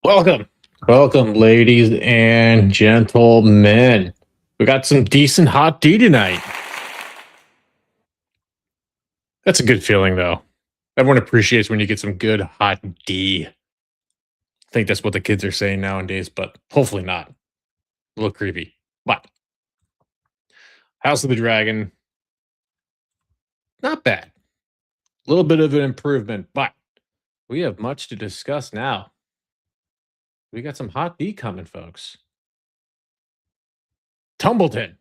Welcome. Welcome, ladies and gentlemen. We got some decent hot D tonight. That's a good feeling, though. Everyone appreciates when you get some good hot D. I think that's what the kids are saying nowadays, but hopefully not. A little creepy. But House of the Dragon, not bad. A little bit of an improvement, but we have much to discuss now. We got some hot D coming, folks. Tumbleton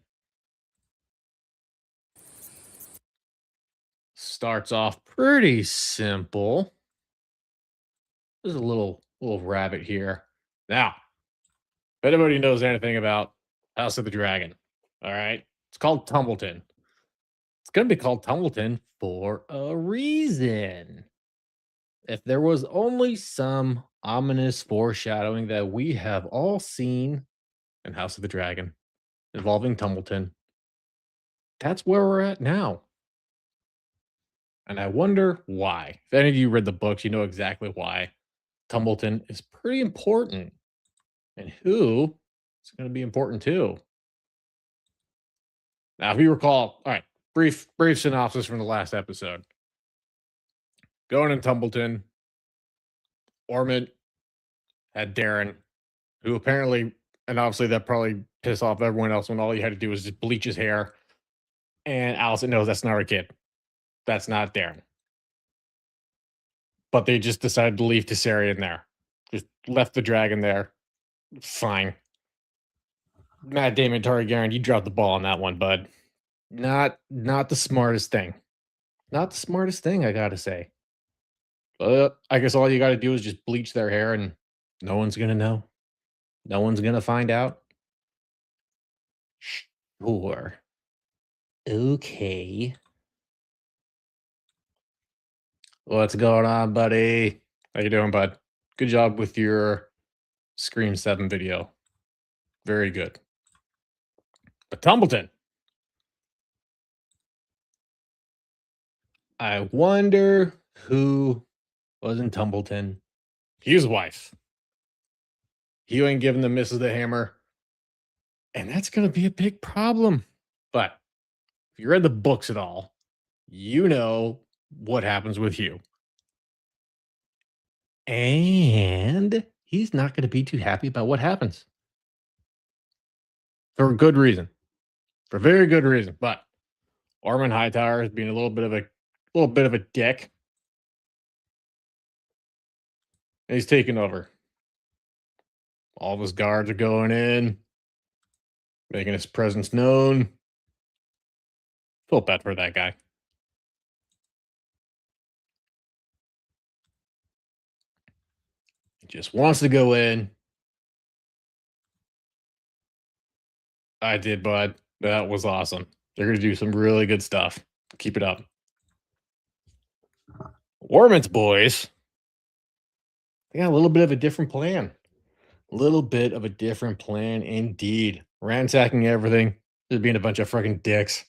starts off pretty simple. There's a little rabbit here. Now, if anybody knows anything about House of the Dragon, all right, it's called Tumbleton. It's gonna be called Tumbleton for a reason. If there was only some ominous foreshadowing that we have all seen in House of the Dragon involving Tumbleton, that's where we're at now. And I wonder why. If any of you read the books, you know exactly why Tumbleton is pretty important. And who is going to be important too. Now, if you recall, all right, brief synopsis from the last episode. Going in Tumbleton, Ormond had Darren, who apparently, and obviously that probably pissed off everyone else when all you had to do was just bleach his hair. And Allison knows that's not her kid. That's not Darren. But they just decided to leave Tessarion there. Just left the dragon there. Fine. Matt Damon, Targaryen, you dropped the ball on that one, bud. Not the smartest thing. Not the smartest thing, I gotta say. I guess all you gotta do is just bleach their hair and no one's gonna know. No one's gonna find out. Sure. Okay. What's going on, buddy? How you doing, bud? Good job with your Scream 7 video. Very good. But Tumbleton. I wonder who was in Tumbleton. Hughes' wife. Hugh ain't giving the missus the hammer. And that's going to be a big problem. But if you read the books at all, you know what happens with Hugh. And he's not going to be too happy about what happens. For a good reason. For very good reason. But Ormond Hightower is being a little bit of a dick. And he's taking over. All of his guards are going in, making his presence known. Feel bad for that guy. He just wants to go in. I did, bud. That was awesome. They're going to do some really good stuff. Keep it up. Ormond's boys, they got a little bit of a different plan. A little bit of a different plan indeed. Ransacking everything. Just being a bunch of freaking dicks.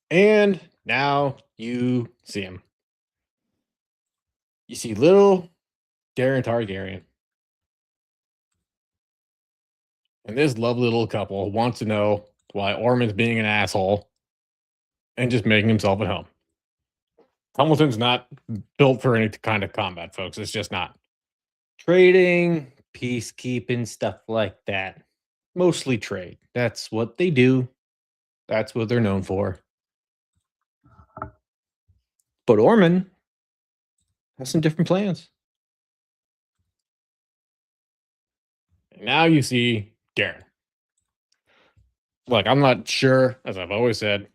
And now you see him. You see little Darren Targaryen. And this lovely little couple wants to know why Ormond's being an asshole and just making himself at home. Hamilton's not built for any kind of combat, folks. It's just not. Trading, peacekeeping, stuff like that. Mostly trade. That's what they do. That's what they're known for. But Ormond has some different plans. And now you see Darren. Look, I'm not sure, as I've always said,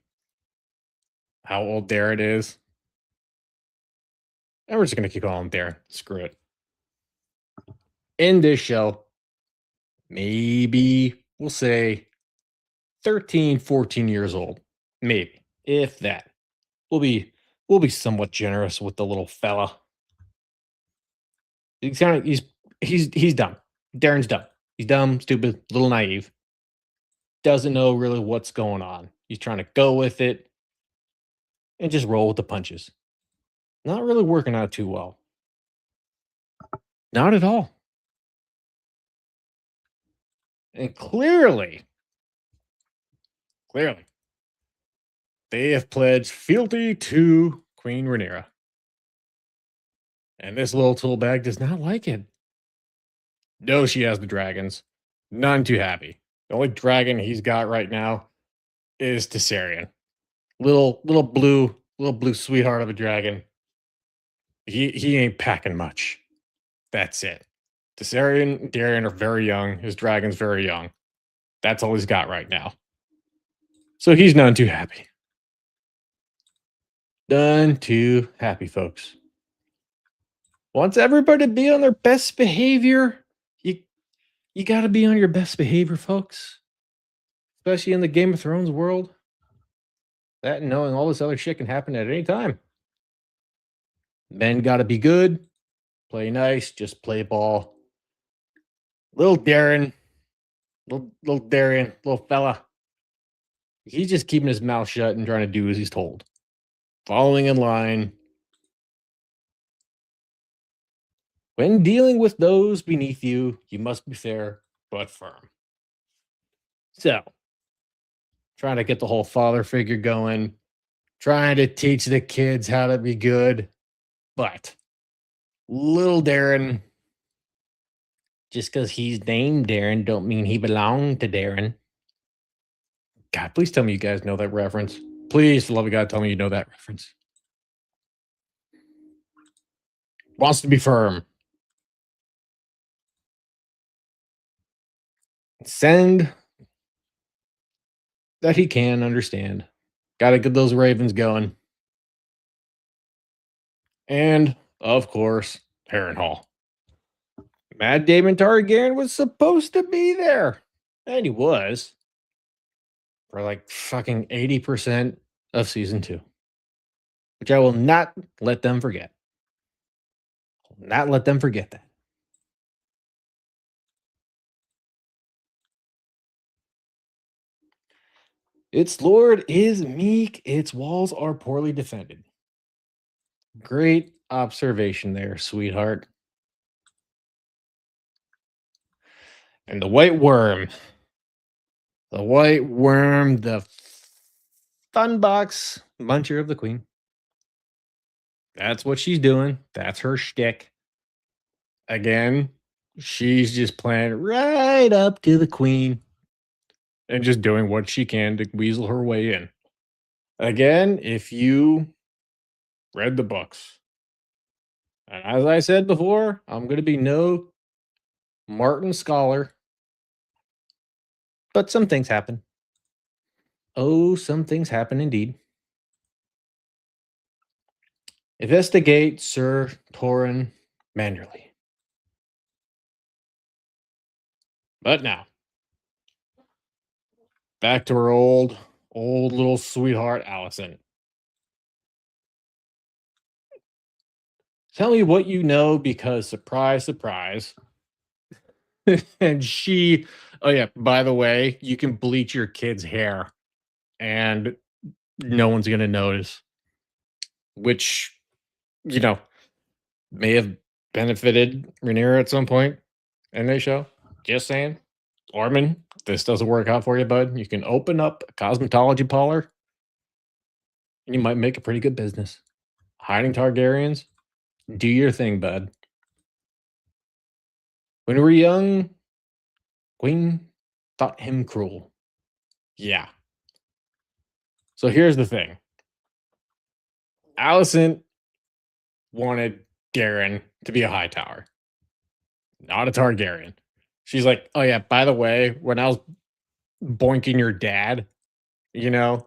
how old Darren is. And we're just going to keep calling him Darren. Screw it. In this show, maybe we'll say 13, 14 years old. Maybe, if that. We'll be somewhat generous with the little fella. He's dumb. Darren's dumb. He's dumb, stupid, a little naive. Doesn't know really what's going on. He's trying to go with it and just roll with the punches. Not really working out too well. Not at all. And clearly, they have pledged fealty to Queen Rhaenyra. And this little tool bag does not like it. No, she has the dragons. None too happy. The only dragon he's got right now is Tessarion. Little blue sweetheart of a dragon. He ain't packing much. That's it. Tessarion and Darien are very young. His dragon's very young. That's all he's got right now. So he's none too happy. None too happy, folks. Wants everybody to be on their best behavior. You got to be on your best behavior, folks. Especially in the Game of Thrones world. That and knowing all this other shit can happen at any time. Men got to be good, play nice, just play ball. Little Darren, little Darian, little fella. He's just keeping his mouth shut and trying to do as he's told. Following in line. When dealing with those beneath you, you must be fair but firm. So, trying to get the whole father figure going, trying to teach the kids how to be good. But little Darren, just because he's named Darren, don't mean he belonged to Darren. God, please tell me you guys know that reference. Please, for the love of God, tell me you know that reference. Wants to be firm. Send that he can understand. Got to get those Ravens going. And, of course, Harrenhal. Mad Damon Targaryen was supposed to be there. And he was. For like fucking 80% of season 2. Which I will not let them forget. Not let them forget that. Its lord is meek, its walls are poorly defended. Great observation there, sweetheart. And the white worm. The white worm, the fun box muncher of the queen. That's what she's doing. That's her shtick. Again, she's just playing right up to the queen and just doing what she can to weasel her way in. Again, if you read the books, and as I said before, I'm going to be no Martin scholar, but some things happen. Oh, some things happen indeed. Investigate Sir Torrin Manderley. But now, back to her old little sweetheart, Allison. Tell me what you know because surprise, surprise. And she, oh yeah, by the way, you can bleach your kid's hair and no one's going to notice, which, you know, may have benefited Rhaenyra at some point in the show. Just saying. Orman, this doesn't work out for you, bud. You can open up a cosmetology parlor and you might make a pretty good business. Hiding Targaryens, do your thing, bud. When we were young, Queen thought him cruel. Yeah. So here's the thing. Allison wanted Darren to be a high tower, not a Targaryen. She's like, oh yeah, by the way, when I was boinking your dad, you know,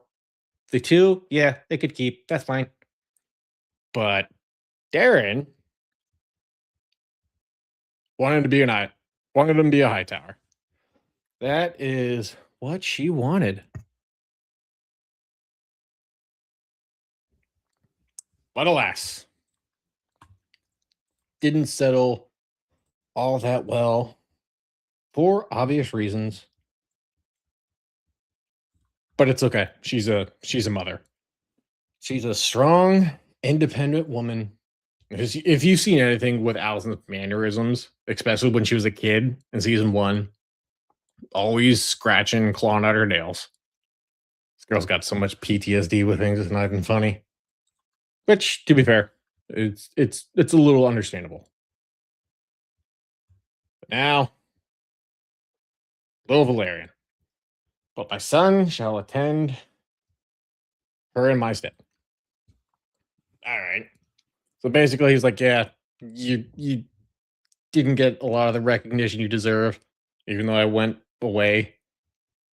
the two, yeah, they could keep. That's fine. But Darren wanted him to be a high tower. That is what she wanted. But alas, didn't settle all that well for obvious reasons. But it's okay. She's a mother. She's a strong Independent woman. If you've seen anything with Allison's mannerisms, especially when she was a kid in season one, always scratching, clawing at her nails. This girl's got so much PTSD with things, it's not even funny. Which, to be fair, it's a little understandable. But now, little Valerian. But my son shall attend her in my stead. All right. So basically, he's like, yeah, you didn't get a lot of the recognition you deserve, even though I went away,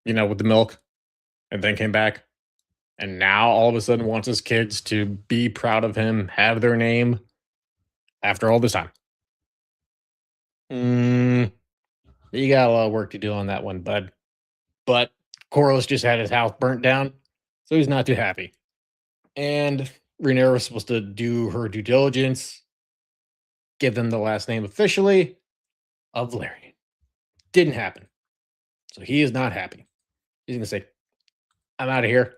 with the milk, and then came back. And now all of a sudden wants his kids to be proud of him, have their name after all this time. Mm, you got a lot of work to do on that one, bud. But Corliss just had his house burnt down, so he's not too happy. And Rhaenyra was supposed to do her due diligence, give them the last name officially of Valerian. Didn't happen. So he is not happy. He's going to say, I'm out of here.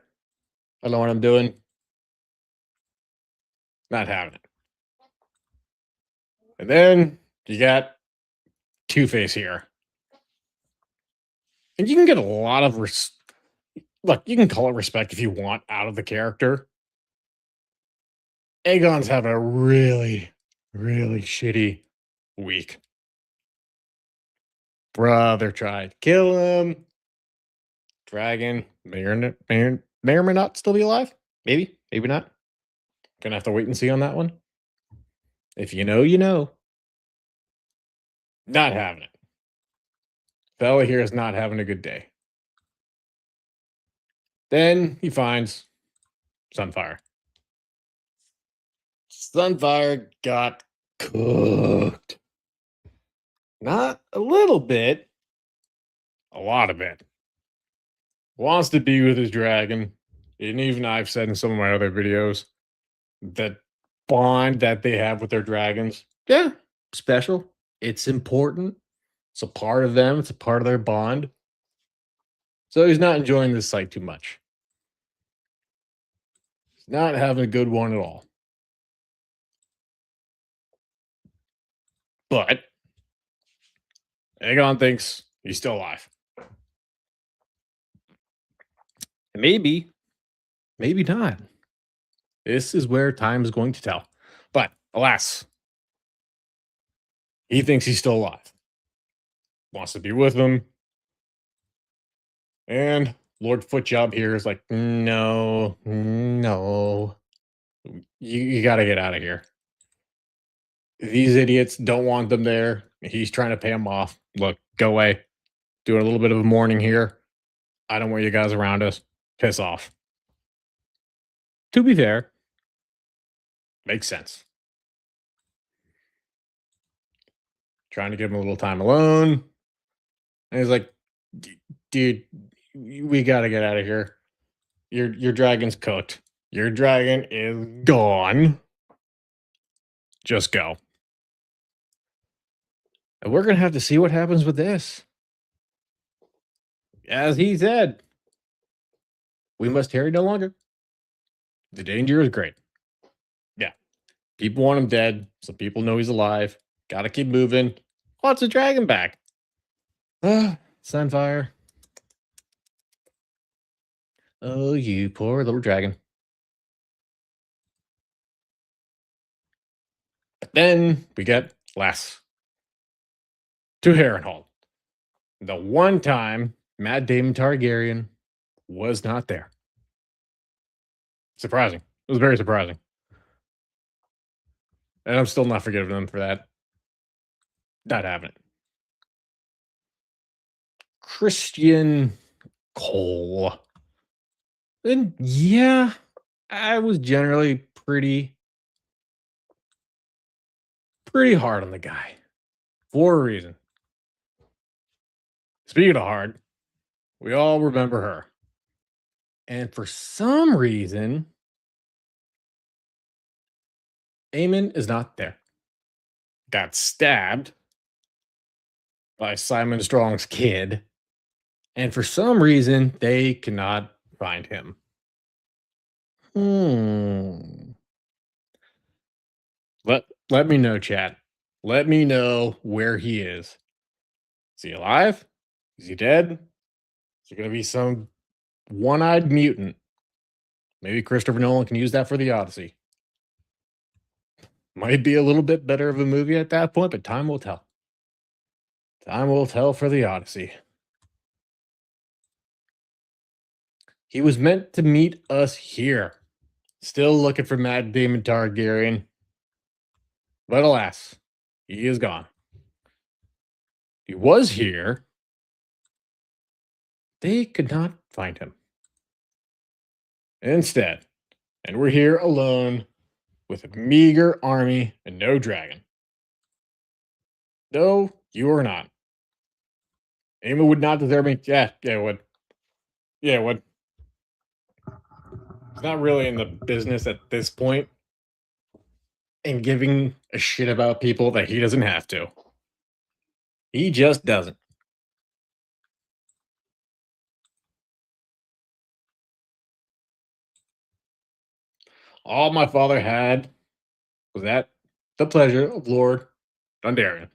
I don't know what I'm doing. Not having it. And then you got Two-Face here. And you can get a lot of look, you can call it respect if you want out of the character. Aegon's having a really, really shitty week. Brother tried to kill him. Dragon may or may not still be alive. Maybe, maybe not. Gonna have to wait and see on that one. If you know, you know. Not having it. Bella here is not having a good day. Then he finds Sunfire. Sunfire got cooked. Not a little bit, a lot of it. Wants to be with his dragon. And even I've said in some of my other videos that bond that they have with their dragons. Yeah, special. It's important. It's a part of them, it's a part of their bond. So he's not enjoying this sight too much. He's not having a good one at all. But Aegon thinks he's still alive. Maybe, maybe not. This is where time is going to tell. But alas, he thinks he's still alive. Wants to be with them. And Lord Footjob here is like, no, no. You got to get out of here. These idiots don't want them there. He's trying to pay them off. Look, go away. Doing a little bit of a mourning here. I don't want you guys around us. Piss off. To be fair, makes sense. Trying to give him a little time alone. And he's like, dude, we got to get out of here. Your dragon's cooked. Your dragon is gone. Just go. And we're going to have to see what happens with this. As he said, we must tarry no longer. The danger is great. Yeah. People want him dead, so people know he's alive. Gotta keep moving. Wants the dragon back. Sunfire. Oh, you poor little dragon. But then we get less. To Harrenhal. The one time Matt Damon Targaryen was not there. Surprising. It was very surprising. And I'm still not forgiving them for that. Not having it. Christian Cole. And yeah, I was generally pretty hard on the guy for a reason. Speaking of hard, we all remember her. And for some reason, Aemon is not there. Got stabbed by Simon Strong's kid. And for some reason, they cannot find him. Let me know, chat. Let me know where he is. Is he alive? Is he dead? Is he going to be some one eyed mutant? Maybe Christopher Nolan can use that for the Odyssey. Might be a little bit better of a movie at that point, but time will tell. Time will tell for the Odyssey. He was meant to meet us here. Still looking for Matt Damon Targaryen. But alas, he is gone. He was here. They could not find him. Instead, and we're here alone with a meager army and no dragon. No, you are not. Aemon would not deserve me. Yeah, it would. Yeah, it would. He's not really in the business at this point and giving a shit about people that he doesn't have to. He just doesn't. All my father had was that the pleasure of Lord Dondarrion.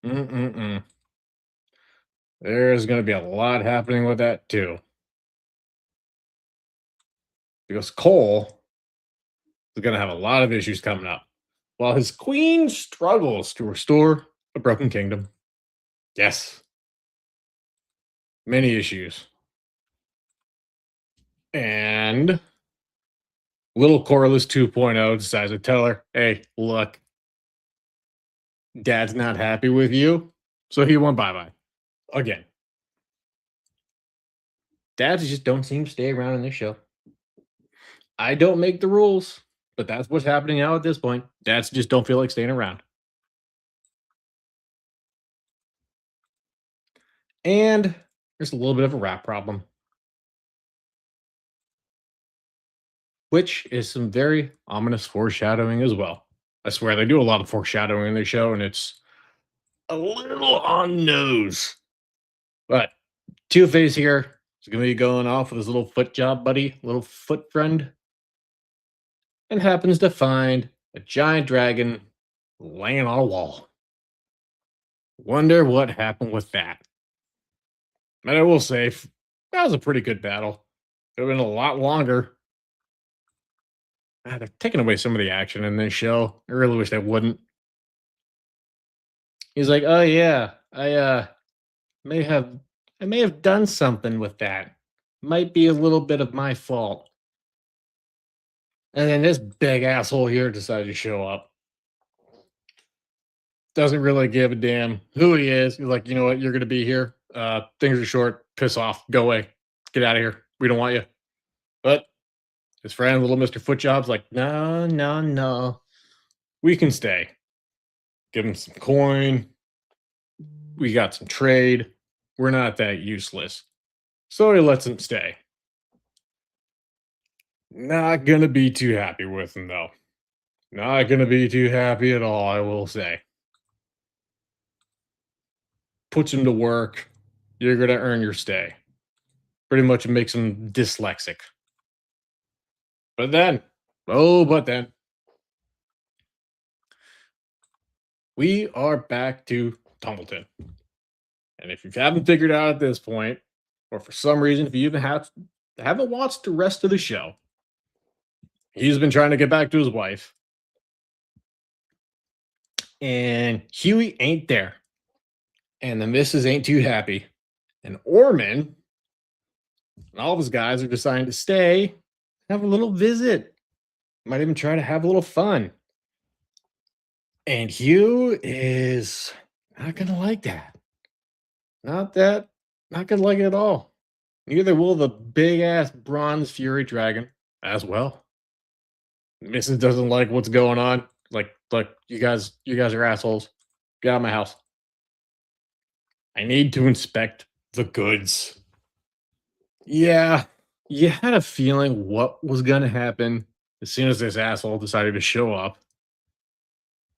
Mm-mm-mm. There's going to be a lot happening with that too. Because Cole is going to have a lot of issues coming up while his queen struggles to restore a broken kingdom. Yes. Many issues. And little Corliss 2.0 decides to tell her, hey, look, dad's not happy with you. So he went bye-bye. Again. Dads just don't seem to stay around in this show. I don't make the rules, but that's what's happening now at this point. Dads just don't feel like staying around. And there's a little bit of a rap problem, which is some very ominous foreshadowing as well. I swear they do a lot of foreshadowing in their show, and it's a little on nose. But Two-Face here is going to be going off with his little foot job buddy, little foot friend, and happens to find a giant dragon laying on a wall. Wonder what happened with that. And I will say, that was a pretty good battle. Could have been a lot longer. They're taking away some of the action in this show. I really wish they wouldn't. He's like, oh yeah, may have I may have done something with that. Might be a little bit of my fault. And then this big asshole here decided to show up. Doesn't really give a damn who he is. He's like, you know what, you're gonna be here. Things are short, piss off, go away. Get out of here. We don't want you. But his friend, little Mr. Footjob's like, no, no, no. We can stay. Give him some coin. We got some trade. We're not that useless. So he lets him stay. Not gonna be too happy with him though. Not gonna be too happy at all, I will say. Puts him to work. You're gonna earn your stay. Pretty much makes him dyslexic. But then, but then, we are back to Tumbleton. And if you haven't figured out at this point, or for some reason, if you even haven't watched the rest of the show, he's been trying to get back to his wife. And Huey ain't there. And the missus ain't too happy. And Orman and all of his guys are deciding to stay, have a little visit. Might even try to have a little fun. And Hugh is not going to like that. Not going to like it at all. Neither will the big ass bronze fury dragon as well. Mrs. doesn't like what's going on. Like, you guys are assholes. Get out of my house. I need to inspect the goods. Yeah, you had a feeling what was going to happen as soon as this asshole decided to show up.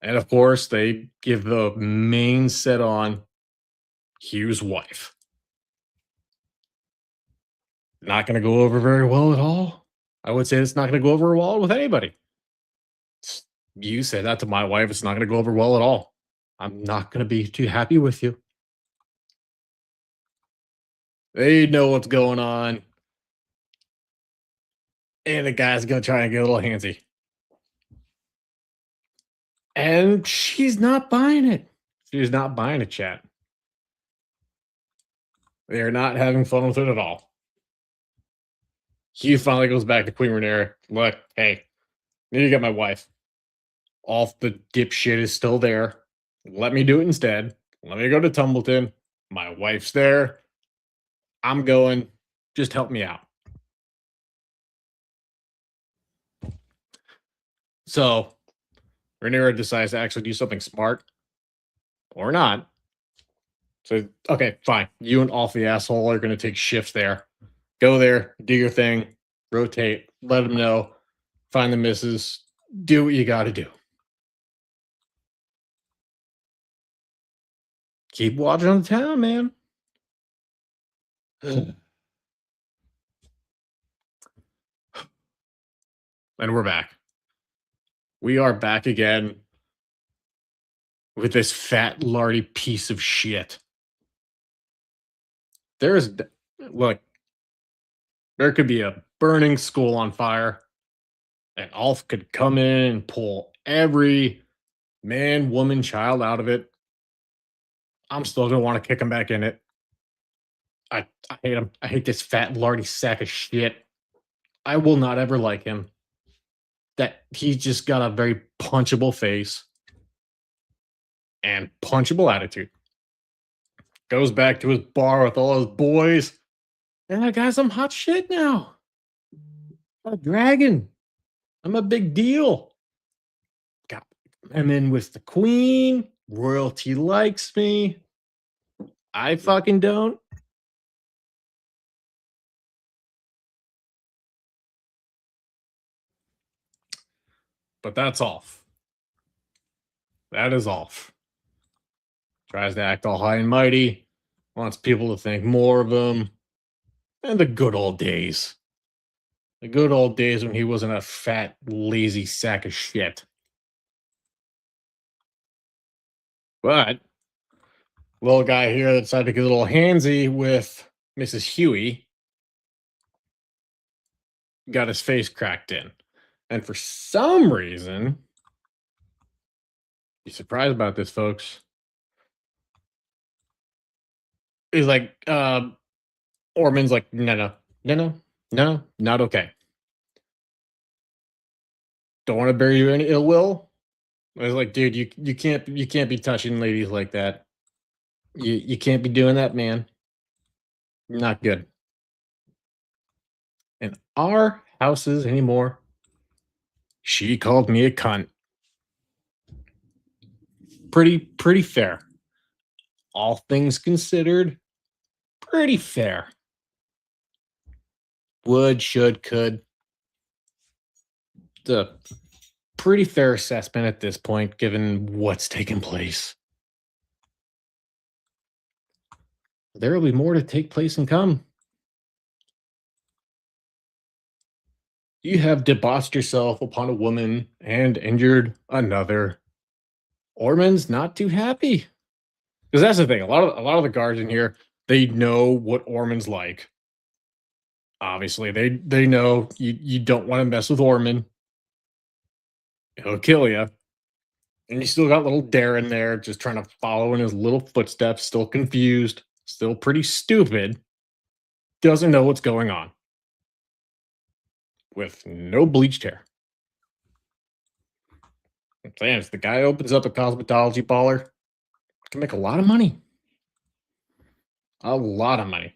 And of course, they give the main set on Hugh's wife. Not going to go over very well at all. I would say it's not going to go over well with anybody. You say that to my wife, it's not going to go over well at all. I'm not going to be too happy with you. They know what's going on, and the guy's going to try and get a little handsy. And she's not buying it. She's not buying it, chat. They're not having fun with it at all. He finally goes back to Queen Rhaenyra. Look, hey, need to get my wife. All the dipshit is still there. Let me do it instead. Let me go to Tumbleton. My wife's there. I'm going. Just help me out. So Rhaenyra decides to actually do something smart or not. So, okay, fine. You and off the asshole are going to take shifts there. Go there, do your thing, rotate, let them know, find the misses, do what you got to do. Keep watching on the town, man. And we're back. We are back again with this fat, lardy piece of shit. There's, look, there could be a burning school on fire, and Alf could come in and pull every man, woman, child out of it. I'm still gonna want to kick him back in it. I hate him. I hate this fat, lardy sack of shit. I will not ever like him. That he's just got a very punchable face and punchable attitude. Goes back to his bar with all his boys. And I got some hot shit now. I'm a dragon. I'm a big deal. I'm in with the queen. Royalty likes me. I fucking don't. But that's off. That is off. Tries to act all high and mighty. Wants people to think more of him. And the good old days. The good old days when he wasn't a fat, lazy sack of shit. But little guy here that decided to get a little handsy with Mrs. Huey got his face cracked in. And for some reason, be surprised about this, folks. He's like, Orman's like, no, not okay. Don't want to bear you any ill will. I was like, dude, you can't be touching ladies like that. You can't be doing that, man. Not good. In our houses anymore. She called me a cunt. Pretty fair. All things considered, pretty fair. Would, should, could. The pretty fair assessment at this point, given what's taken place. There will be more to take place and come. You have debauched yourself upon a woman and injured another. Orman's not too happy. Because that's the thing. A lot of the guards in here, they know what Orman's like. Obviously, they know you don't want to mess with Orman. He'll kill you. And you still got little Darren there, just trying to follow in his little footsteps, still confused, still pretty stupid, doesn't know what's going on. With no bleached hair. I'm saying, if the guy opens up a cosmetology parlor, can make a lot of money. A lot of money.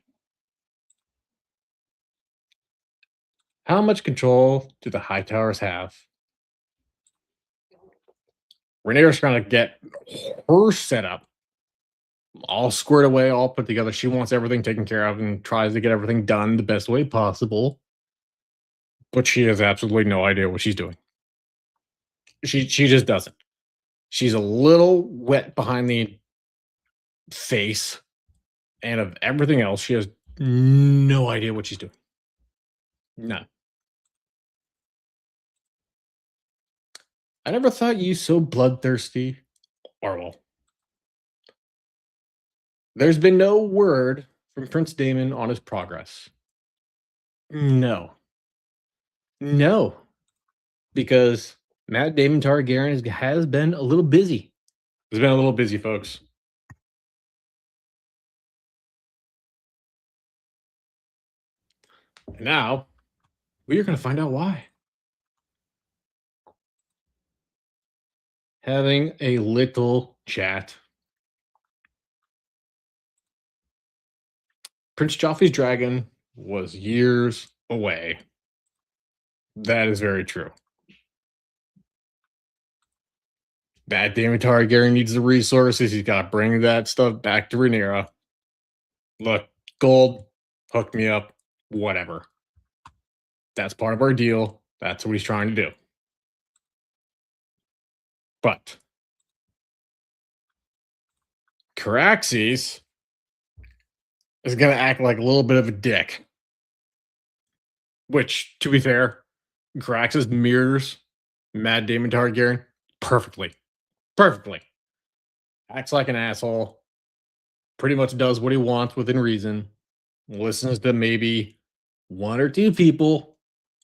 How much control do the Hightowers have? Rhaenyra's trying to get her set up all squared away, all put together. She wants everything taken care of and tries to get everything done the best way possible. But she has absolutely no idea what she's doing. She just doesn't. She's a little wet behind the face, and of everything else, she has no idea what she's doing. None. I never thought you so bloodthirsty. Orwell. There's been no word from Prince Damon on his progress. No. No. Because Matt Damon Targaryen has been a little busy. He's been a little busy, folks. And now, we are going to find out why. Having a little chat. Prince Joffrey's dragon was years away. That is very true. That Damon Targaryen needs the resources. He's got to bring that stuff back to Rhaenyra. Look, gold, hook me up, whatever. That's part of our deal. That's what he's trying to do. But Caraxes is going to act like a little bit of a dick. Which, to be fair, Caraxes mirrors Mad Damon Targaryen perfectly. Perfectly. Acts like an asshole. Pretty much does what he wants within reason. Listens to maybe one or two people.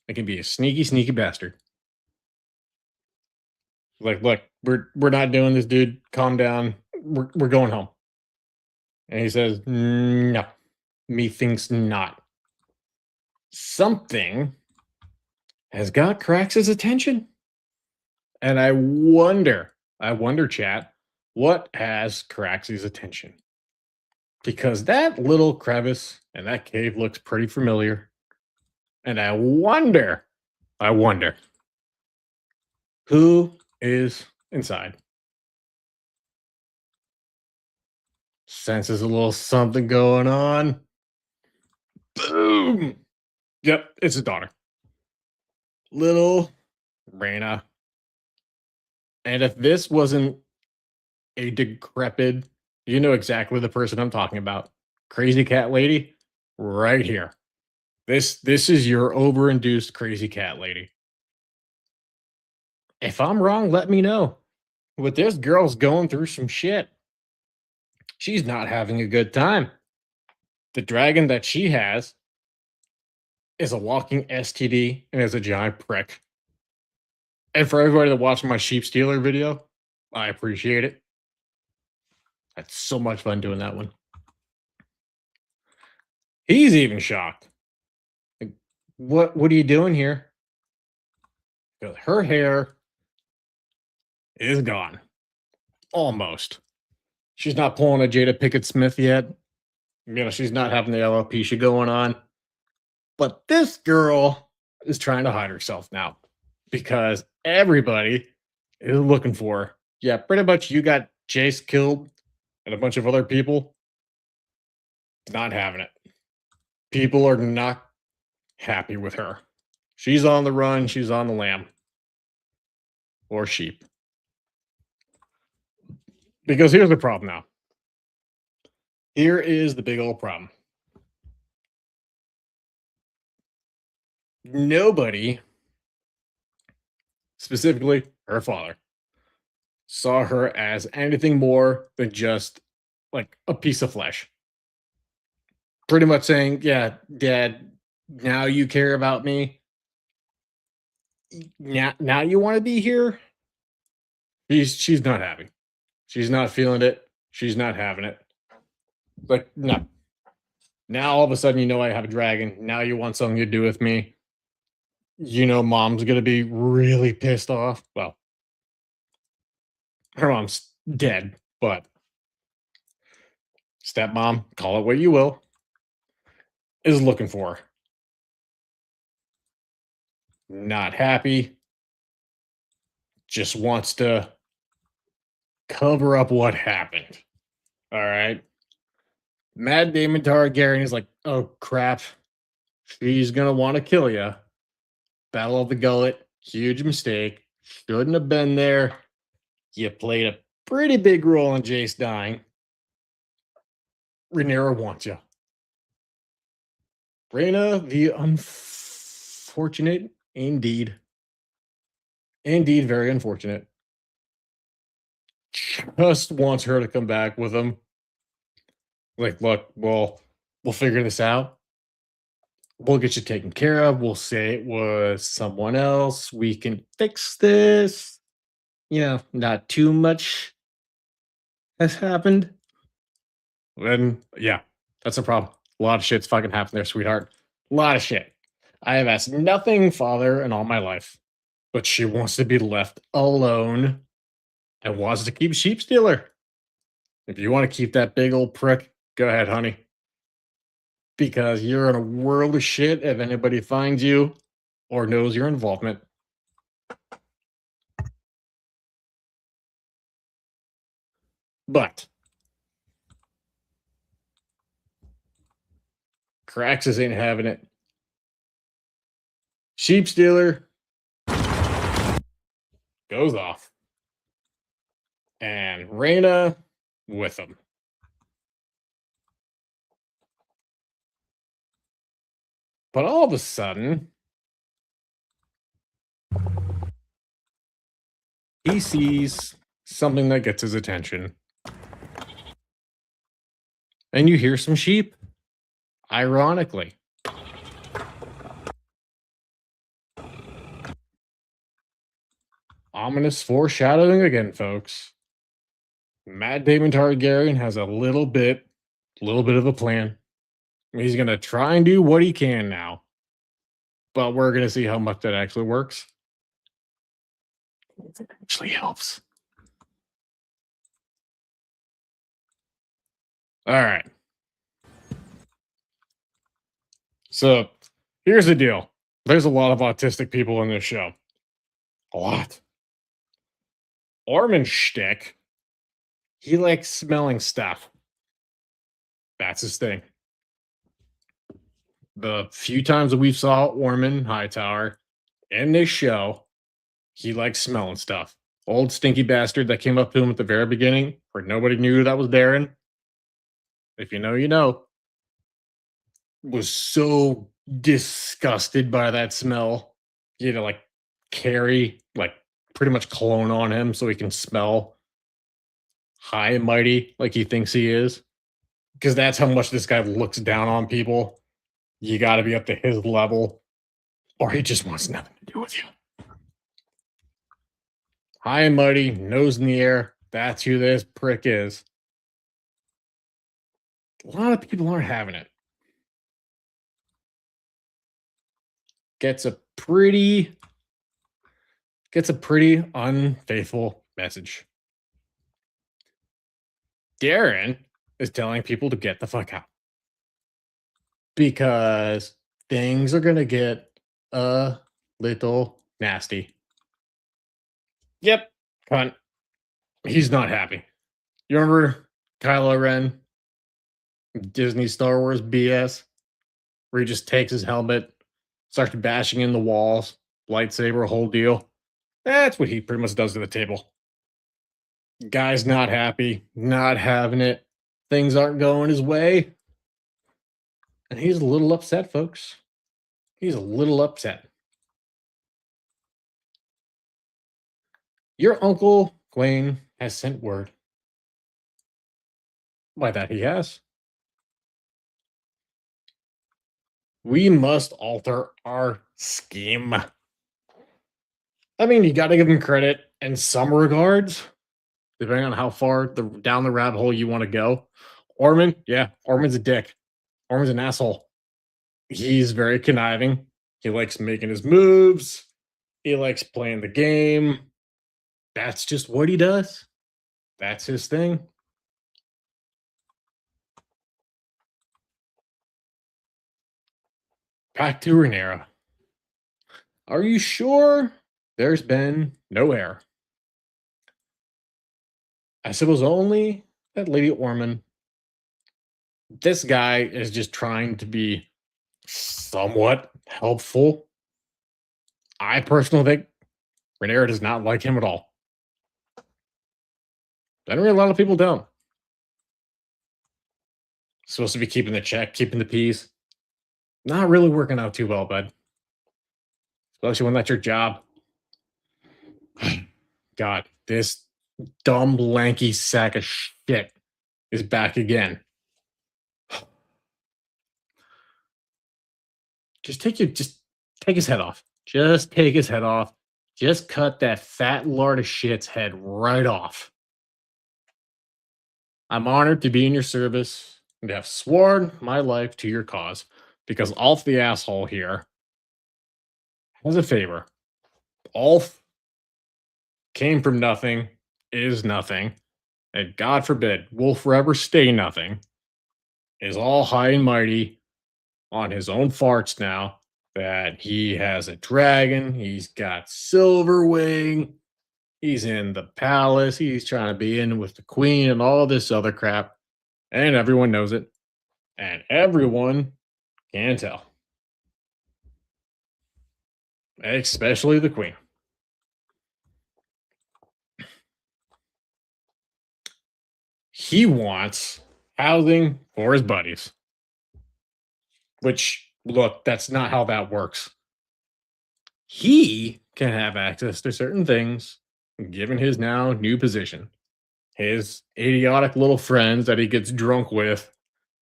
It can be a sneaky, sneaky bastard. Like, look, we're not doing this, dude. Calm down. We're going home. And he says, no, methinks not. Something has got Carax's attention. And I wonder, chat, what has Carax's attention? Because that little crevice and that cave looks pretty familiar. And I wonder who is inside. Senses a little something going on. Boom. Yep, it's his daughter. Little Rhaena. And if this wasn't a decrepit, you know exactly the person I'm talking about. Crazy cat lady, right here. This is your overinduced crazy cat lady. If I'm wrong, let me know. But this girl's going through some shit. She's not having a good time. The dragon that she has is a walking STD and is a giant prick. And for everybody that watched my sheep stealer video, I appreciate it. That's so much fun doing that one. He's even shocked. Like, what are you doing here? Her hair is gone. Almost. She's not pulling a Jada Pickett Smith yet. You know, she's not having the alopecia going on. But this girl is trying to hide herself now because everybody is looking for her. Yeah, pretty much you got Jace killed and a bunch of other people. Not having it. People are not happy with her. She's on the run. She's on the lam. Or sheep. Because here's the problem now. Here is the big old problem. Nobody, specifically her father, saw her as anything more than just like a piece of flesh. Pretty much saying, yeah, Dad, now you care about me. Now you want to be here. She's not happy. She's not feeling it. She's not having it. Like, no. Now all of a sudden you know I have a dragon. Now you want something to do with me. You know mom's gonna be really pissed off. Well, her mom's dead, but stepmom, call it what you will, is looking for her. Not happy. Just wants to cover up what happened. All right. Mad Damon Targaryen is like, oh crap. She's gonna want to kill you. Battle of the Gullet, huge mistake. Shouldn't have been there. You played a pretty big role in Jace dying. Rhaenyra wants you. Rhaena, the unfortunate, indeed. Indeed, very unfortunate. Just wants her to come back with him. Like, look, we'll figure this out. We'll get you taken care of. We'll say it was someone else. We can fix this. Not too much has happened. Then, yeah, that's a problem. A lot of shit's fucking happened there, sweetheart. A lot of shit. I have asked nothing, father, in all my life, but she wants to be left alone and wants to keep sheep stealer. If you want to keep that big old prick, go ahead, honey. Because you're in a world of shit if anybody finds you or knows your involvement. But Craxus ain't having it. Sheep stealer goes off. And Reyna with him. But all of a sudden, he sees something that gets his attention. And you hear some sheep, ironically. Ominous foreshadowing again, folks. Matt Damon Targaryen has a little bit of a plan. He's going to try and do what he can now. But we're going to see how much that actually works. It actually helps. All right. So here's the deal. There's a lot of autistic people in this show. A lot. Ormond shtick, he likes smelling stuff. That's his thing. The few times that we saw Ormond Hightower in this show, he likes smelling stuff. Old stinky bastard that came up to him at the very beginning, where nobody knew that was Darren. If you know, you know. Was so disgusted by that smell. He had to carry pretty much cologne on him so he can smell high and mighty like he thinks he is. Because that's how much this guy looks down on people. You got to be up to his level, or he just wants nothing to do with you. High and mighty, nose in the air. That's who this prick is. A lot of people aren't having it. Gets a pretty unfaithful message. Darren is telling people to get the fuck out. Because things are going to get a little nasty. Yep, cunt. He's not happy. You remember Kylo Ren, Disney Star Wars BS, where he just takes his helmet, starts bashing in the walls, lightsaber, whole deal? That's what he pretty much does to the table. Guy's not happy, not having it. Things aren't going his way. And he's a little upset, folks. He's a little upset. Your uncle, Gwaine, has sent word. By that he has. We must alter our scheme. I mean, you got to give him credit in some regards, depending on how far down the rabbit hole you want to go. Ormond, yeah, Ormond's a dick. Ormond's an asshole. He's very conniving. He likes making his moves. He likes playing the game. That's just what he does. That's his thing. Back to Rhaenyra. Are you sure there's been no heir? As it was only that Lady Ormond. This guy is just trying to be somewhat helpful. I personally think Rhaenyra does not like him at all. Generally, a lot of people don't. Supposed to be keeping the check, keeping the peace. Not really working out too well, bud. Especially when that's your job. God, this dumb, lanky sack of shit is back again. Just take his head off. Just take his head off. Just cut that fat lard of shit's head right off. I'm honored to be in your service and have sworn my life to your cause because Ulf the asshole here has a favor. Ulf came from nothing, is nothing, and God forbid will forever stay nothing, is all high and mighty on his own farts now that he has a dragon, he's got Silverwing, he's in the palace, he's trying to be in with the queen and all this other crap, and everyone knows it, and everyone can tell, especially the queen. He wants housing for his buddies, which, look, that's not how that works. He can have access to certain things given his now new position. His idiotic little friends that he gets drunk with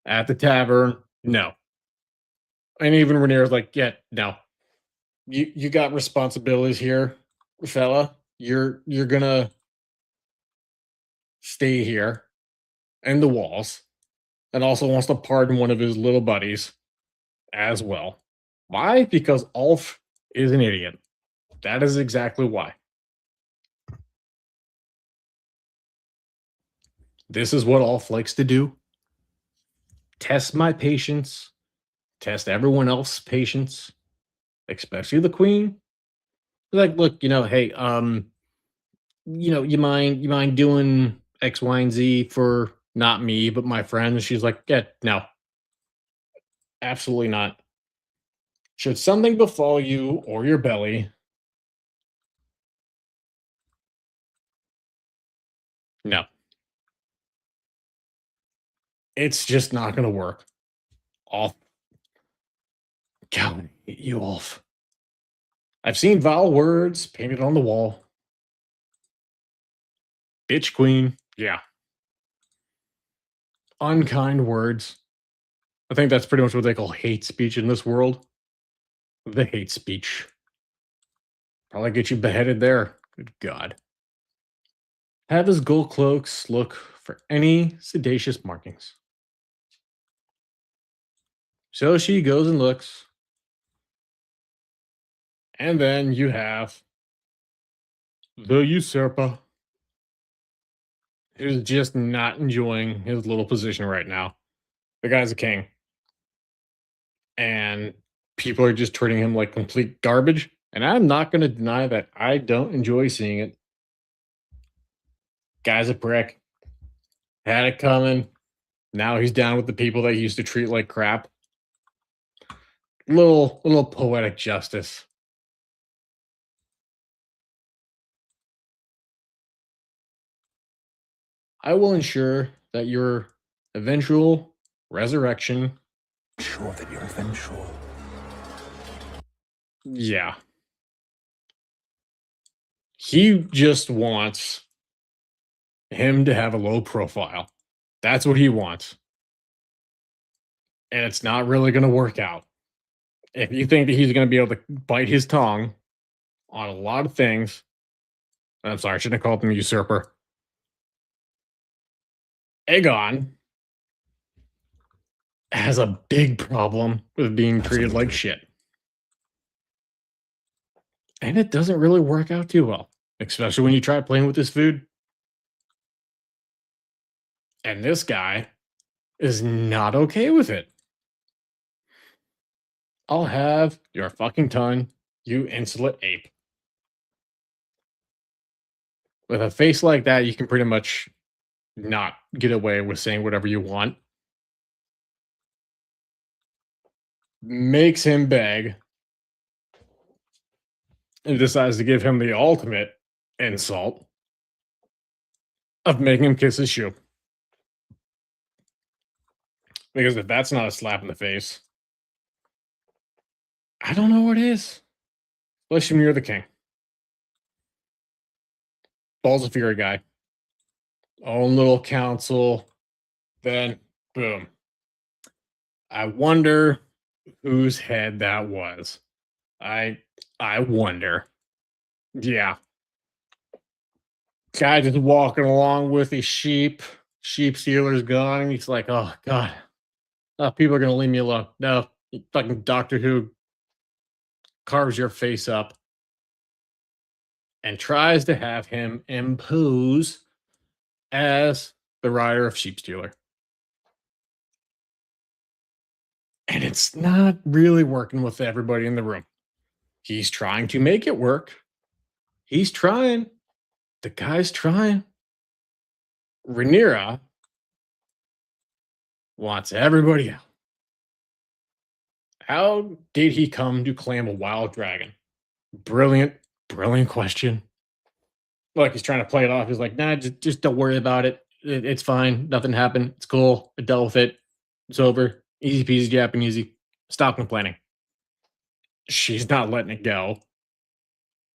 at the tavern, no. And even Rainier's like, yeah, no. You got responsibilities here, fella. You're gonna stay here in the walls, and also wants to pardon one of his little buddies as well. Why? Because Ulf is an idiot. That is exactly why. This is what Ulf likes to do. Test my patience, test everyone else's patience, especially the queen. Like, look, hey, you mind doing X, Y, and Z for not me, but my friends? She's like, yeah, no, absolutely not. Should something befall you or your belly, no, it's just not gonna work. Off, God, you off. I've seen vile words painted on the wall. Bitch queen, yeah. Unkind words. I think that's pretty much what they call hate speech in this world. The hate speech. Probably get you beheaded there. Good God. Have his gold cloaks look for any sedacious markings. So she goes and looks, and then you have the usurper, who's just not enjoying his little position right now. The guy's a king, and people are just treating him like complete garbage. And I'm not going to deny that I don't enjoy seeing it. Guy's a prick. Had it coming. Now he's down with the people that he used to treat like crap. Little poetic justice. I will ensure that your eventual resurrection. Sure that you're eventual. Yeah. He just wants him to have a low profile. That's what he wants. And it's not really going to work out. If you think that he's going to be able to bite his tongue on a lot of things, I'm sorry, I shouldn't have called him a usurper. Aegon has a big problem with being treated like shit. And it doesn't really work out too well, especially when you try playing with his food. And this guy is not okay with it. I'll have your fucking tongue, you insolent ape. With a face like that, you can pretty much not get away with saying whatever you want. Makes him beg and decides to give him the ultimate insult of making him kiss his shoe. Because if that's not a slap in the face, I don't know what is. Especially when you're the king. Balls of Fury guy. Own little council. Then, boom. I wonder whose head that was. I I wonder. Yeah. Guy just walking along with his sheep. Sheep stealer's gone. And he's like, oh God. People are gonna leave me alone. No, fucking Doctor Who carves your face up and tries to have him impose as the rider of Sheep Stealer. And it's not really working with everybody in the room. He's trying to make it work. He's trying. The guy's trying. Rhaenyra wants everybody out. How did he come to claim a wild dragon? Brilliant, brilliant question. Like he's trying to play it off. He's like, nah, just don't worry about it. It's fine. Nothing happened. It's cool. I dealt with it. It's over. Easy peasy, yapping easy. Stop complaining. She's not letting it go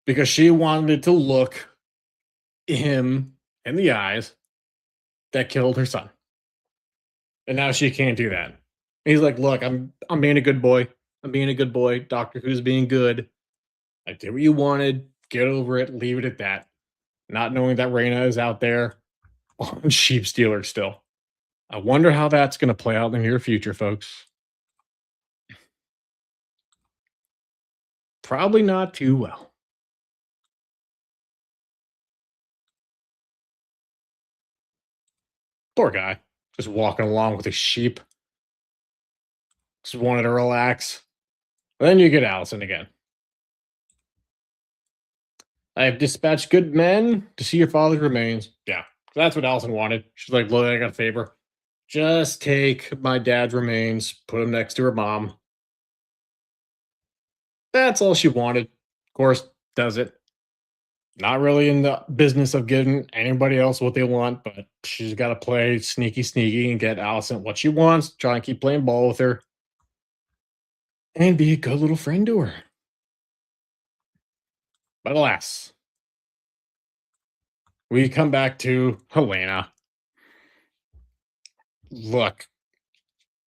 because she wanted to look him in the eyes that killed her son. And now she can't do that. And he's like, look, I'm being a good boy. I'm being a good boy. Doctor Who's being good. I did what you wanted. Get over it. Leave it at that. Not knowing that Reyna is out there on Sheep Stealer still. I wonder how that's going to play out in the near future, folks. Probably not too well. Poor guy. Just walking along with his sheep. Just wanted to relax. And then you get Allison again. I have dispatched good men to see your father's remains. Yeah, that's what Allison wanted. She's like, look, I got a favor. Just take my dad's remains, put them next to her mom. That's all she wanted. Of course, does it. Not really in the business of giving anybody else what they want, but she's got to play sneaky, sneaky and get Allison what she wants. Try and keep playing ball with her and be a good little friend to her. But alas, we come back to Helena. Look,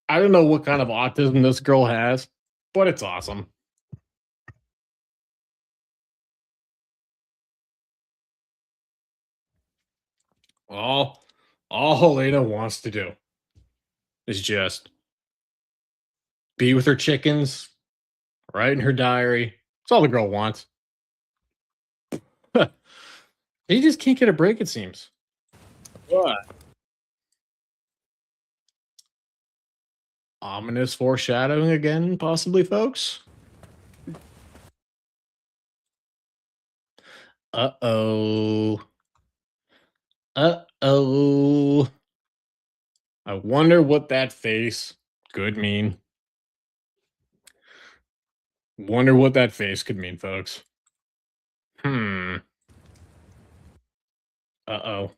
I don't know what kind of autism this girl has, but it's awesome. All, all Helena wants to do is just be with her chickens, write in her diary. That's all the girl wants. He just can't get a break, it seems. What? Ominous foreshadowing again, possibly, folks. Uh-oh. Uh-oh. I wonder what that face could mean. Wonder what that face could mean, folks. Hmm. Uh-oh.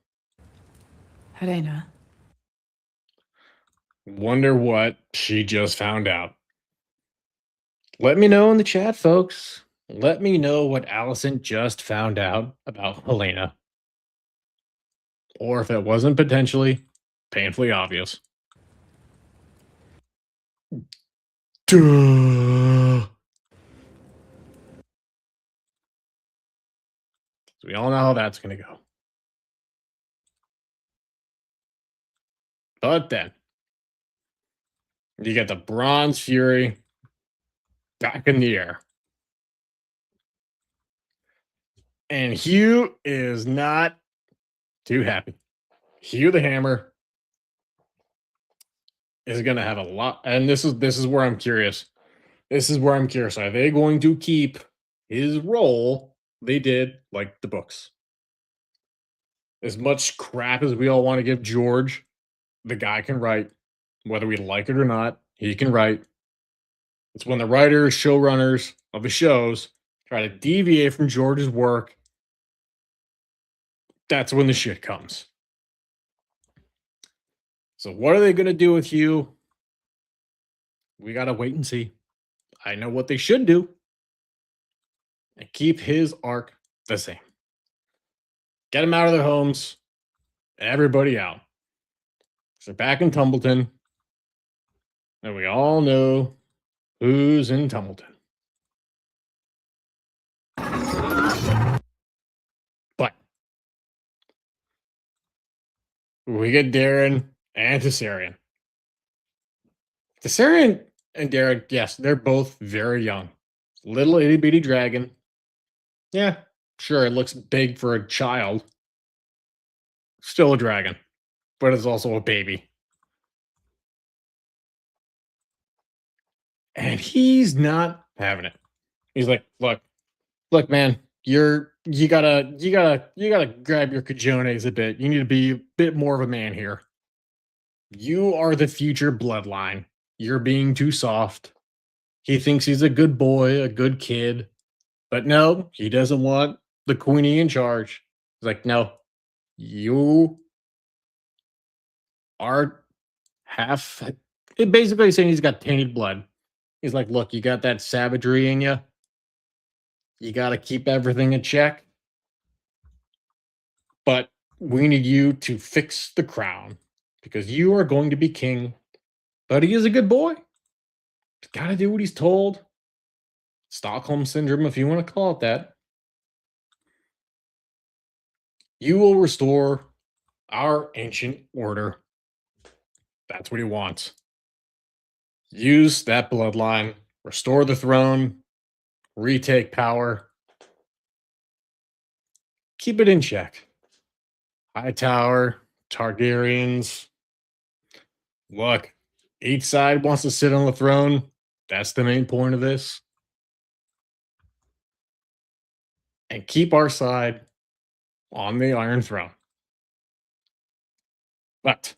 Helena. Wonder what she just found out. Let me know in the chat, folks. Let me know what Allison just found out about Helena. Or if it wasn't potentially painfully obvious. Duh. So we all know how that's going to go. But then you get the Bronze Fury back in the air. And Hugh is not too happy. Hugh the Hammer is going to have a lot. And this is where I'm curious. This is where I'm curious. Are they going to keep his role they did like the books? As much crap as we all want to give George, the guy can write, whether we like it or not. He can write. It's when the writers, showrunners of the shows try to deviate from George's work. That's when the shit comes. So what are they going to do with Hugh? We got to wait and see. I know what they should do. And keep his arc the same. Get them out of their homes. Everybody out. So they're back in Tumbleton. And we all know who's in Tumbleton. But we get Darren and Tessarion. Tessarion and Darren, yes, they're both very young. Little itty bitty dragon. Yeah, sure, it looks big for a child. Still a dragon, but it's also a baby. And he's not having it. He's like, look, man, you gotta grab your cajones a bit. You need to be a bit more of a man here. You are the future bloodline. You're being too soft. He thinks he's a good boy, a good kid, but no, he doesn't want the queenie in charge. He's like, no, you are half. It basically saying he's got tainted blood. He's like, look, you got that savagery in you. You got to keep everything in check. But we need you to fix the crown because you are going to be king. But he is a good boy. He's got to do what he's told. Stockholm syndrome, if you want to call it that. You will restore our ancient order. That's what he wants. Use that bloodline, restore the throne, retake power, keep it in check. Hightower, Targaryens. Look, each side wants to sit on the throne. That's the main point of this. And keep our side on the Iron Throne. But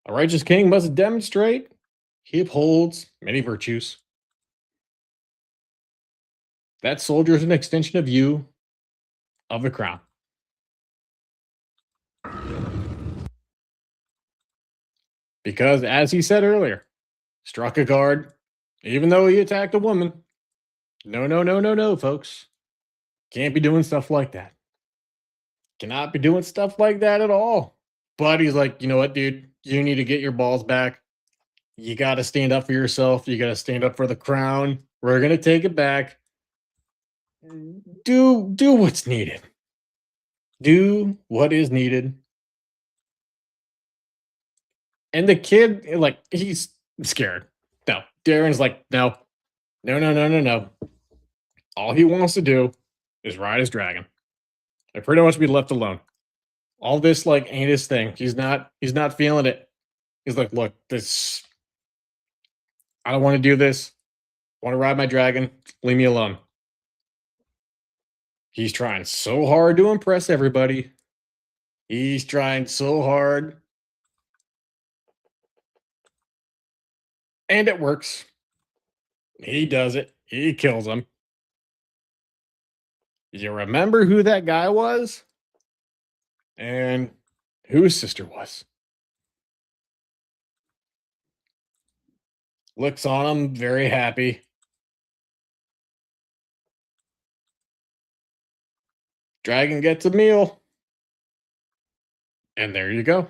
a righteous king must demonstrate he upholds many virtues. That soldier is an extension of you, of the crown. Because, as he said earlier, struck a guard, even though he attacked a woman. No, folks. Can't be doing stuff like that. Cannot be doing stuff like that at all. But he's like, you know what, dude? You need to get your balls back. You got to stand up for yourself. You got to stand up for the crown. We're going to take it back. Do what's needed. Do what is needed. And the kid, like, he's scared. No, Darren's like, no. All he wants to do is ride his dragon. And pretty much be left alone. All this, like, ain't his thing. He's not feeling it. He's like, look, I don't want to do this. I want to ride my dragon. Leave me alone. He's trying so hard to impress everybody. He's trying so hard. And it works. He does it. He kills him. You remember who that guy was? And who his sister was? Looks on him, very happy. Dragon gets a meal. And there you go.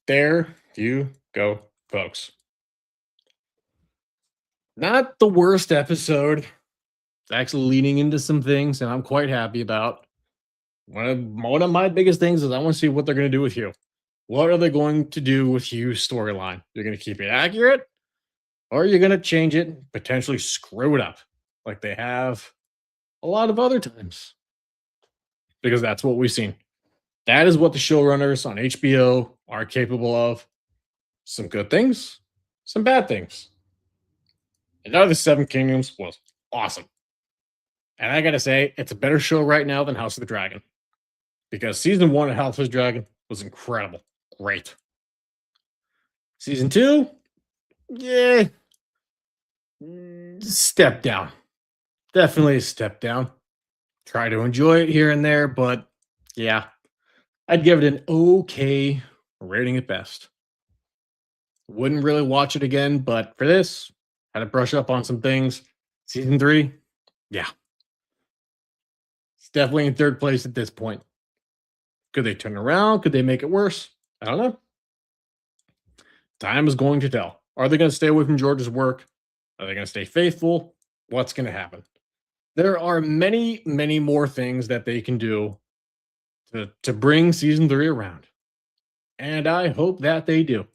There you go, folks. Not the worst episode. It's actually leading into some things, and I'm quite happy about. One of my biggest things is I want to see what they're going to do with Hugh. What are they going to do with Hugh's storyline? You're going to keep it accurate, or you're going to change it, potentially screw it up, like they have a lot of other times. Because that's what we've seen. That is what the showrunners on HBO are capable of. Some good things, some bad things. And now the Seven Kingdoms was awesome. And I gotta say, it's a better show right now than House of the Dragon. Because season 1 of House of the Dragon was incredible. Great. Season 2, yeah. Step down. Definitely a step down. Try to enjoy it here and there, but yeah. I'd give it an okay rating at best. Wouldn't really watch it again, but for this, had to brush up on some things. Season 3, yeah. It's definitely in third place at this point. Could they turn around? Could they make it worse? I don't know. Time is going to tell. Are they going to stay away from George's work? Are they going to stay faithful? What's going to happen? There are many, many more things that they can do to bring season 3 around. And I hope that they do.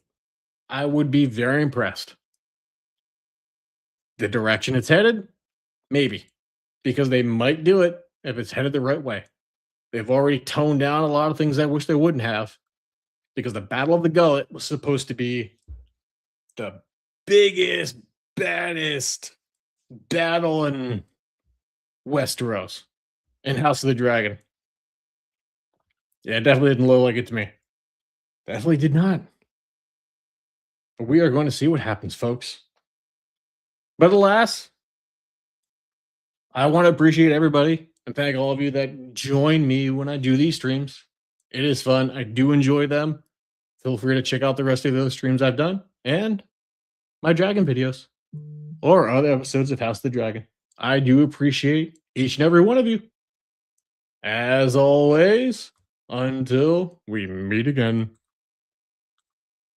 I would be very impressed. The direction it's headed? Maybe. Because they might do it if it's headed the right way. They've already toned down a lot of things I wish they wouldn't have. Because the Battle of the Gullet was supposed to be the biggest, baddest battle in Westeros in House of the Dragon. Yeah, it definitely didn't look like it to me. Definitely did not. But we are going to see what happens, folks. But alas, I want to appreciate everybody and thank all of you that join me when I do these streams. It is fun. I do enjoy them. Feel free to check out the rest of those streams I've done and my dragon videos or other episodes of House of the Dragon. I do appreciate each and every one of you. As always, until we meet again.